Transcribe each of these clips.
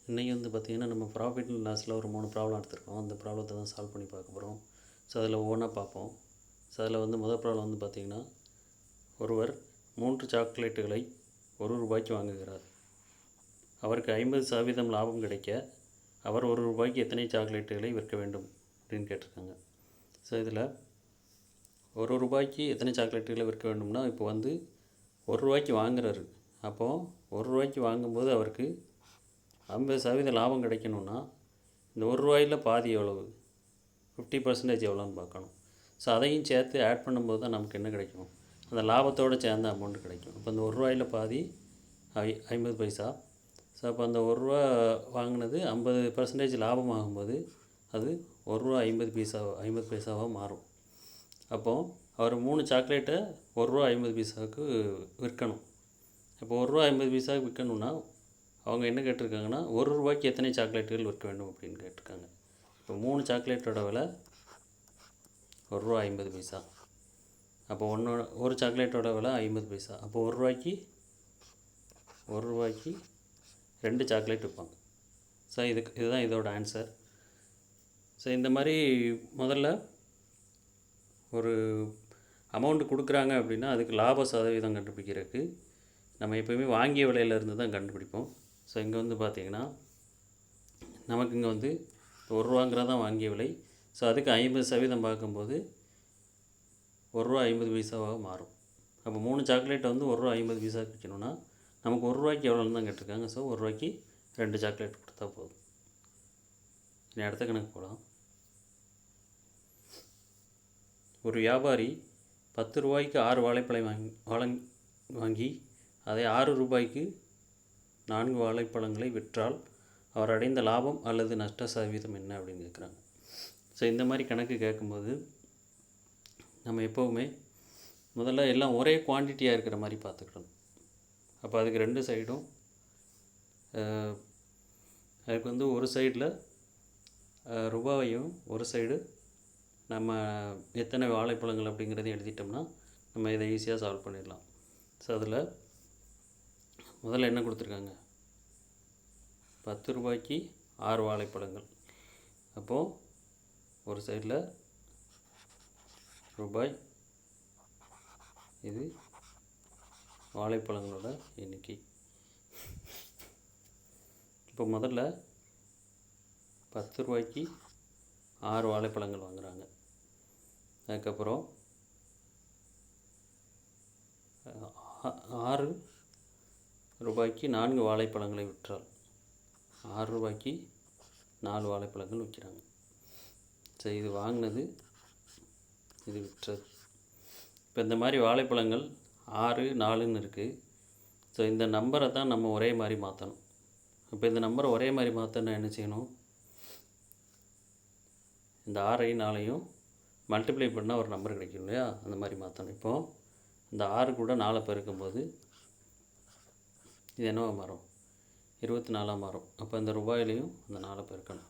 இன்றைக்கி வந்து பார்த்திங்கன்னா நம்ம ப்ராஃபிட் அண்ட் லாஸில் ஒரு 3 ப்ராப்ளம் எடுத்திருக்கோம். அந்த ப்ராப்ளத்தை தான் சால்வ் பண்ணி பார்க்க போகிறோம். ஸோ அதில் ஒவ்வொன்றா பார்ப்போம். ஸோ அதில் வந்து முதல் ப்ராப்ளம் வந்து பார்த்திங்கன்னா, ஒருவர் 3 சாக்லேட்டுகளை ₹1 வாங்குகிறார். அவருக்கு 50% லாபம் கிடைக்க அவர் ₹1 எத்தனை சாக்லேட்டுகளை விற்க வேண்டும் அப்படின்னு கேட்டிருக்காங்க. ஸோ இதில் ₹1 எத்தனை சாக்லேட்டுகளை விற்க வேண்டும்னா, இப்போ வந்து ₹1 வாங்குறாரு. அப்போது ₹1 வாங்கும்போது அவருக்கு 50% லாபம் கிடைக்கணும்னா இந்த ₹1 பாதி எவ்வளவு, 50% எவ்வளோன்னு பார்க்கணும். ஸோ அதையும் சேர்த்து ஆட் பண்ணும்போது தான் நமக்கு என்ன கிடைக்கும், அந்த லாபத்தோடு சேர்ந்த அமௌண்ட் கிடைக்கும். இப்போ இந்த ₹1 பாதி 50 பைசா. ஸோ அப்போ அந்த ₹1 வாங்கினது 50% லாபம் ஆகும்போது அது ₹1 50 பைசாவாக மாறும். அப்போது அவர் 3 சாக்லேட்டை ₹1 50 விற்கணும். இப்போ ₹1 விற்கணுன்னா அவங்க என்ன கேட்டிருக்காங்கன்னா, ₹1 எத்தனை சாக்லேட்டுகள் விற்க வேண்டும் அப்படின்னு கேட்டிருக்காங்க. இப்போ 3 சாக்லேட்டோட விலை ₹1 அப்போ ஒரு சாக்லேட்டோட விலை 50 பைசா. அப்போ ₹1 2 சாக்லேட் விற்பாங்க. ஸோ இதுதான் இதோட ஆன்சர். ஸோ இந்த மாதிரி முதல்ல ஒரு அமௌண்ட்டு கொடுக்குறாங்க அப்படின்னா அதுக்கு லாப சதவீதம் கண்டுபிடிக்கிறதுக்கு நம்ம எப்போயுமே வாங்கிய விலையிலேருந்து தான் கண்டுபிடிப்போம். ஸோ இங்கே வந்து பார்த்திங்கன்னா நமக்கு இங்கே வந்து ₹1 தான் வாங்கிய விலை. ஸோ அதுக்கு 50% பார்க்கும்போது ₹1 மாறும். அப்போ 3 சாக்லேட்டை வந்து ₹1 விற்கணும்னா நமக்கு ₹1 எவ்வளோன்னு தான் கேட்டிருக்காங்க. ஸோ ₹1 2 சாக்லேட் கொடுத்தா போதும். இனி அடுத்த கணக்கு போகலாம். ஒரு வியாபாரி ₹10 6 வாழைப்பழம் வாங்கி அதை ₹6 4 வாழைப்பழங்களை விற்றால் அவர் அடைந்த லாபம் அல்லது நஷ்ட சதவீதம் என்ன அப்படின்னு கேட்குறாங்க. ஸோ இந்த மாதிரி கணக்கு கேட்கும்போது நம்ம எப்போவுமே முதல்ல எல்லாம் ஒரே குவான்டிட்டியாக இருக்கிற மாதிரி பார்த்துக்கணும். அப்போ அதுக்கு 2 சைடும் அதுக்கு வந்து ஒரு சைடில் ரூபாயும் ஒரு சைடு நம்ம எத்தனை வாழைப்பழங்கள் அப்படிங்கிறதையும் எழுதிட்டோம்னா நம்ம இதை ஈஸியாக சால்வ் பண்ணிடலாம். ஸோ அதில் முதல்ல என்ன கொடுத்துருக்காங்க, ₹10 6 வாழைப்பழங்கள். அப்போது ஒரு சைடில் ரூபாய், இது வாழைப்பழங்களோட எண்ணிக்கை. இப்போ முதல்ல ₹10 6 வாழைப்பழங்கள் வாங்குகிறாங்க. அதுக்கப்புறம் ₹6 4 வாழைப்பழங்களை விற்றால் ₹6 4 வாழைப்பழங்கள் விற்கிறாங்க. சரி, இது வாங்கினது, இது விற்றது. இப்போ இந்த மாதிரி வாழைப்பழங்கள் 6 4ன்னு இருக்குது. ஸோ இந்த நம்பரை தான் நம்ம ஒரே மாதிரி மாற்றணும். இப்போ இந்த நம்பரை ஒரே மாதிரி மாற்றணும்னா என்ன செய்யணும், இந்த 6ஐயும் 4ஐயும் மல்டிப்ளை பண்ணால் ஒரு நம்பர் கிடைக்கும் இல்லையா, அந்த மாதிரி மாற்றணும். இப்போது இந்த 6 கூட 4 பெருக்கும்போது இது என்னவா மாறும், 24 மாறும். அப்போ இந்த ரூபாயிலையும் அந்த 4 பெருக்கணும்.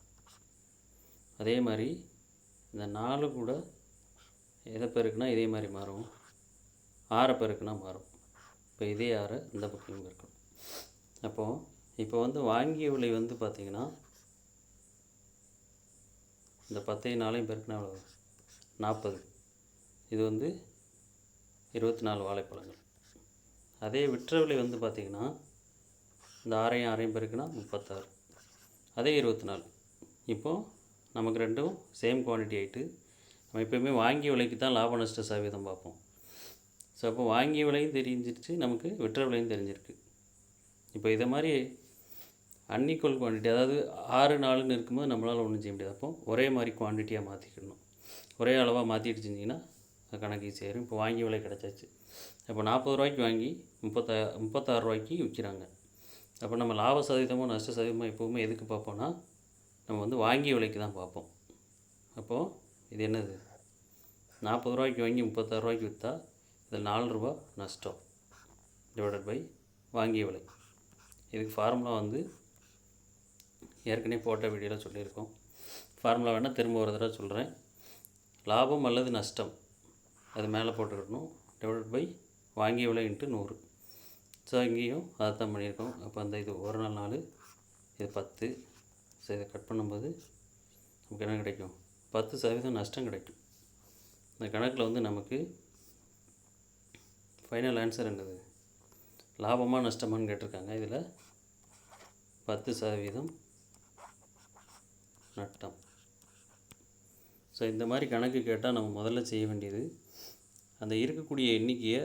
அதே மாதிரி இந்த 4 கூட எதை பெருக்குனா இதே மாதிரி மாறும், 6 பெருக்குனா மாறும். இப்போ இதே 6 இந்த பக்கம் பெருக்கணும். அப்போது இப்போ வந்து வாங்கிய விலை வந்து பார்த்திங்கன்னா இந்த 10ஐயும் 4ஐயும் பெருக்கினா எவ்வளோ, 40. இது வந்து 24 வாழைப்பழங்கள். அதே விற்ற விலை வந்து பார்த்திங்கன்னா இந்த 6ஐயும் 6ஐயும் பெருக்கினா 36, அதே 24. இப்போது நமக்கு ரெண்டும் சேம் குவான்டிட்டி ஆகிட்டு நம்ம எப்போயுமே வாங்கிய விலைக்கு தான் லாப நஷ்ட சதவீதம் பார்ப்போம். ஸோ அப்போ வாங்கிய விலையும் தெரிஞ்சிருச்சு, நமக்கு விற்ற விலையும் தெரிஞ்சிருக்கு. இப்போ இதை மாதிரி அன்இக்குவல் குவான்டிட்டி, அதாவது 6 4ன்னு இருக்கும்போது நம்மளால் ஒன்றும் செய்ய முடியாது. அப்போ ஒரே மாதிரி குவான்டிட்டியாக மாற்றிக்கணும். ஒரே அளவாக மாற்றிட்டு செஞ்சிங்கன்னா கணக்கு ஈஸியாக இருக்கும். இப்போ வாங்கிய விலை கிடச்சாச்சு. இப்போ ₹40 வாங்கி ₹36 விற்கிறாங்க. அப்போ நம்ம லாப சதவீதமோ நஷ்ட சதவீதமோ எப்போவுமே எதுக்கு பார்ப்போம்னா நம்ம வந்து வாங்கிய விலைக்கு தான் பார்ப்போம். அப்போது இது என்னது, ₹40 வாங்கி ₹36 விற்றா இதில் ₹4 நஷ்டம் டிவைடட் பை வாங்கிய விலை. இதுக்கு ஃபார்முலா வந்து ஏற்கனவே போட்ட வீடியோவில் சொல்லியிருக்கோம். ஃபார்முலா வேணால் திரும்ப ஒரு தடவை சொல்கிறேன். லாபம் அல்லது நஷ்டம் அது மேலே போட்டுக்கிடணும், டிவைடட் பை வாங்கிய விலை × 100. ஸோ இங்கேயும் அதை தான் பண்ணியிருக்கோம். அப்போ அந்த இது 1 நாள் 4, இது 10. ஸோ இதை கட் பண்ணும்போது நமக்கு என்ன கிடைக்கும்? 10% நஷ்டம் கிடைக்கும். இந்த கணக்கில் வந்து நமக்கு ஃபைனல் ஆன்சர் என்னது? லாபமாக நஷ்டமானு கேட்டிருக்காங்க. இதில் 10% நட்டம். ஸோ இந்த மாதிரி கணக்கு கேட்டால் நம்ம முதல்ல செய்ய வேண்டியது, அந்த இருக்கக்கூடிய எண்ணிக்கையை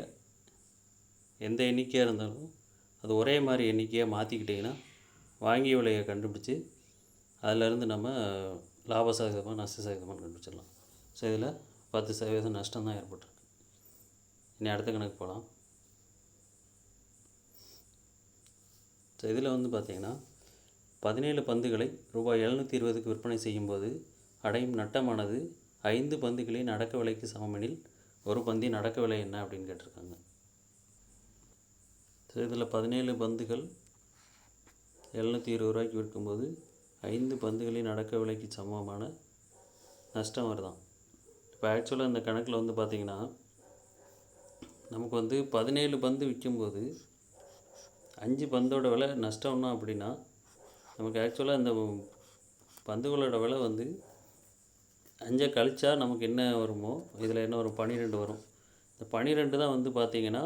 எந்த எண்ணிக்கையாக இருந்தாலும் அது ஒரே மாதிரி எண்ணிக்கையாக மாற்றிக்கிட்டிங்கன்னா வாங்கிய விலையை கண்டுபிடிச்சி அதிலேருந்து நம்ம லாப சதவீதமாக நஷ்ட சதவீதமாக கண்டுபிடிச்சிடலாம். ஸோ இதில் 10% நஷ்டம் தான் ஏற்பட்டிருக்கு. இனி அடுத்த கணக்கு போகலாம். ஸோ இதில் வந்து பார்த்திங்கன்னா 17 பந்துகளை ரூபாய் 720க்கு விற்பனை செய்யும்போது அடையும் நட்டமானது 5 பந்துகளின் அடக்க விலைக்கு சமமெனில் ஒரு பந்தின் அடக்க விலை என்ன அப்படின்னு கேட்டிருக்காங்க. ஸோ இதில் 17 பந்துகள் 720 ரூபாய்க்கு விற்கும்போது 5 பந்துகளின் அடக்க விலைக்கு சமமான நஷ்டம் வருதான். இப்போ ஆக்சுவலாக இந்த கணக்கில் வந்து பார்த்திங்கன்னா நமக்கு வந்து 17 பந்து விற்கும்போது 5 பந்தோட விலை நஷ்டம்னா அப்படின்னா நமக்கு ஆக்சுவலாக இந்த பந்துகளோட விலை வந்து 5 கழிச்சா நமக்கு என்ன வருமோ இதில் என்ன வரும்? 12 வரும். இந்த 12 தான் வந்து பார்த்திங்கன்னா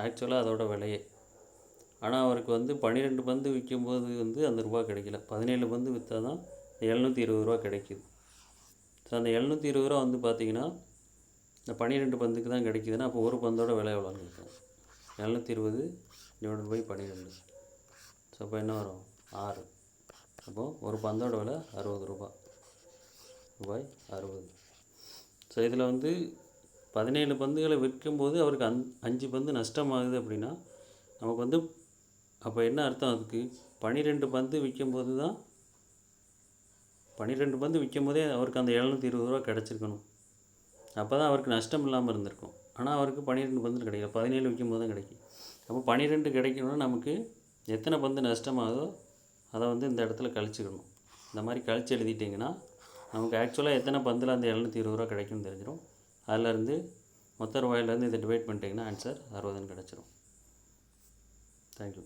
ஆக்சுவலாக அதோட விலையே. ஆனால் அவருக்கு வந்து 12 பந்து விற்கும்போது வந்து அந்த ரூபா கிடைக்கல. 17 பந்து விற்றா தான் 720 ரூபா கிடைக்கிது. ஸோ அந்த 720 ரூபா வந்து பார்த்திங்கன்னா இந்த 12 பந்துக்கு தான் கிடைக்கிதுன்னா அப்போ ஒரு பந்தோட விலை எவ்வளோன்னு கேட்குறோம். 720 டிவைடட் பை 12. ஸோ அப்போ என்ன வரும்? 6. அப்போது ஒரு பந்தோட விலை 60 ரூபாய். ரூபாய் 60. ஸோ இதில் வந்து 17 பந்துகளை விற்கும்போது அவருக்கு 5 பந்து நஷ்டமாகுது அப்படின்னா நமக்கு வந்து அப்போ என்ன அர்த்தம்? அதுக்கு 12 பந்து விற்கும்போது தான் 12 பந்து விற்கும்போதே அவருக்கு அந்த 720 ரூபா கிடச்சிருக்கணும். அப்போ தான் அவருக்கு நஷ்டம் இல்லாமல் இருந்திருக்கும். ஆனால் அவருக்கு 12 பந்து கிடைக்கல, 17 விற்கும்போது தான் கிடைக்கும். அப்போ 12 கிடைக்கணும்னா நமக்கு எத்தனை பந்து நஷ்டமாகுதோ அதை வந்து இந்த இடத்துல கழிச்சுக்கணும். இந்த மாதிரி கழிச்சு எழுதிட்டிங்கன்னா நமக்கு ஆக்சுவலாக எத்தனை பந்தில் அந்த 720 ரூபா கிடைக்கும்னு தெரிஞ்சிடும். அதிலேருந்து மொத்த ரூபாயிலேருந்து இதை டிவைட் பண்ணிட்டிங்கன்னா ஆன்சர் 60ன்னு கிடச்சிரும். தேங்க்யூ.